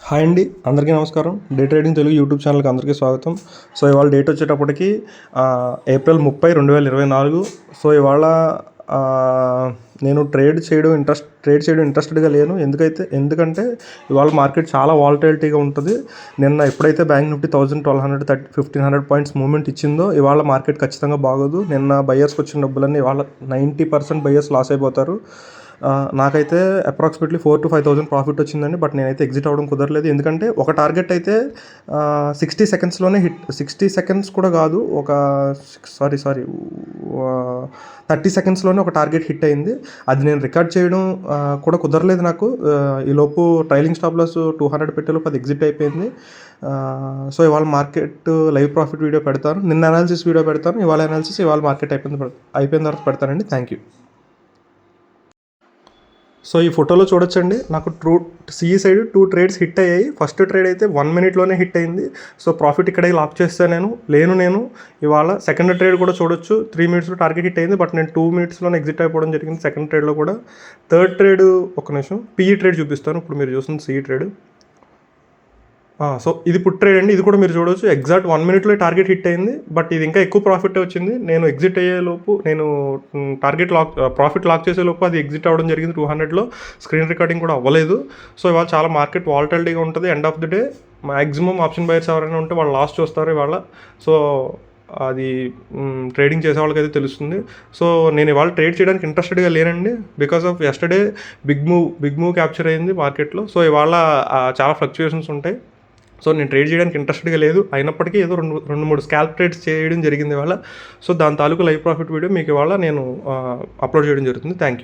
Hi అండి, అందరికీ నమస్కారం. డే ట్రేడింగ్ తెలుగు యూట్యూబ్ ఛానల్కి అందరికీ స్వాగతం. సో ఇవాళ డేట్ వచ్చేటప్పటికి ఏప్రిల్ 30, 2024. సో ఇవాళ నేను ట్రేడ్ చేయడం ఇంట్రెస్టెడ్గా లేను. ఎందుకంటే ఇవాళ మార్కెట్ చాలా వాలటిలిటీగా ఉంటుంది. నిన్న ఎప్పుడైతే బ్యాంక్ నిఫ్టీ 1,200, 1,500 పాయింట్స్ ఇచ్చిందో ఇవాళ మార్కెట్ ఖచ్చితంగా బాగోదు. నిన్న బయ్యర్స్కి వచ్చిన డబ్బులన్నీ ఇవాళ 90% బయ్యర్స్ లాస్ అయిపోతారు. నాకైతే అప్రాక్సిమేట్లీ 4,000 to 5,000 ప్రాఫిట్ వచ్చిందండి. బట్ నేనైతే ఎగ్జిట్ అవ్వడం కుదరలేదు. ఎందుకంటే ఒక టార్గెట్ అయితే 60 సెకండ్స్లోనే హిట్, 60 సెకండ్స్ కూడా కాదు, ఒక 30 సెకండ్స్లోనే ఒక టార్గెట్ హిట్ అయింది. అది నేను రికార్డ్ చేయడం కూడా కుదరలేదు నాకు. ఈలోపు ట్రైలింగ్ స్టాప్ లాస్ 200 పెట్టేలోపు అది ఎగ్జిట్ అయిపోయింది. సో ఇవాళ మార్కెట్ లైవ్ ప్రాఫిట్ వీడియో పెడతాను, నిన్న అనాలిసిస్ వీడియో పెడతాను, ఇవాళ అనాలిసిస్ ఇవాళ మార్కెట్ అయిపోయిన తర్వాత పెడతానండి. Thank you. సో ఈ ఫోటోలో చూడొచ్చండి, నాకు సిఈ సైడ్ 2 ట్రేడ్స్ హిట్ అయ్యాయి. ఫస్ట్ ట్రేడ్ అయితే 1 minute హిట్ అయింది. సో ప్రాఫిట్ ఇక్కడే లాక్ చేస్తాను నేను ఇవాళ. సెకండ్ ట్రేడ్ కూడా చూడొచ్చు, 3 minutesలో టార్గెట్ హిట్ అయింది. బట్ నేను 2 minutesలోనే ఎగ్జిట్ అయిపోవడం జరిగింది సెకండ్ ట్రేడ్లో కూడా. థర్డ్ ట్రేడ్ ఒక నిమిషం, పిఈ ట్రేడ్ చూపిస్తాను. ఇప్పుడు మీరు చూస్తుంది సిఈ ట్రేడ్. సో ఇది పుట్ ట్రేడ్ అండి, ఇది కూడా మీరు చూడవచ్చు. ఎగ్జాక్ట్ 1 minute టార్గెట్ హిట్ అయింది. బట్ ఇది ఇంకా ఎక్కువ ప్రాఫిట్ వచ్చింది. నేను ఎగ్జిట్ అయ్యేలోపు, నేను ప్రాఫిట్ లాక్ చేసేలోపు అది ఎగ్జిట్ అవ్వడం జరిగింది 200లో. స్క్రీన్ రికార్డింగ్ కూడా అవ్వలేదు. సో ఇవాళ చాలా మార్కెట్ వాలటిలిటీగా ఉంటుంది. End of the day maximum option buyers ఎవరైనా ఉంటే వాళ్ళు లాస్ చూస్తారు ఇవాళ. సో అది ట్రేడింగ్ చేసే వాళ్ళకైతే తెలుస్తుంది. సో నేను ఇవాళ ట్రేడ్ చేయడానికి ఇంట్రెస్టెడ్గా లేనండి, because of yesterday big move capture అయింది మార్కెట్లో. సో ఇవాళ చాలా ఫ్లక్చుయేషన్స్ ఉంటాయి. సో నేను ట్రేడ్ చేయడానికి ఇంట్రెస్టెడ్గా లేదు. అయినప్పటికీ ఏదో 2-3 స్కాల్ప్ ట్రేడ్స్ చేయడం జరిగింది ఇవాళ. సో దాని తాలూకు లైవ్ ప్రాఫిట్ వీడియో మీకు ఇవాళ నేను అప్లోడ్ చేయడం జరుగుతుంది. Thank you.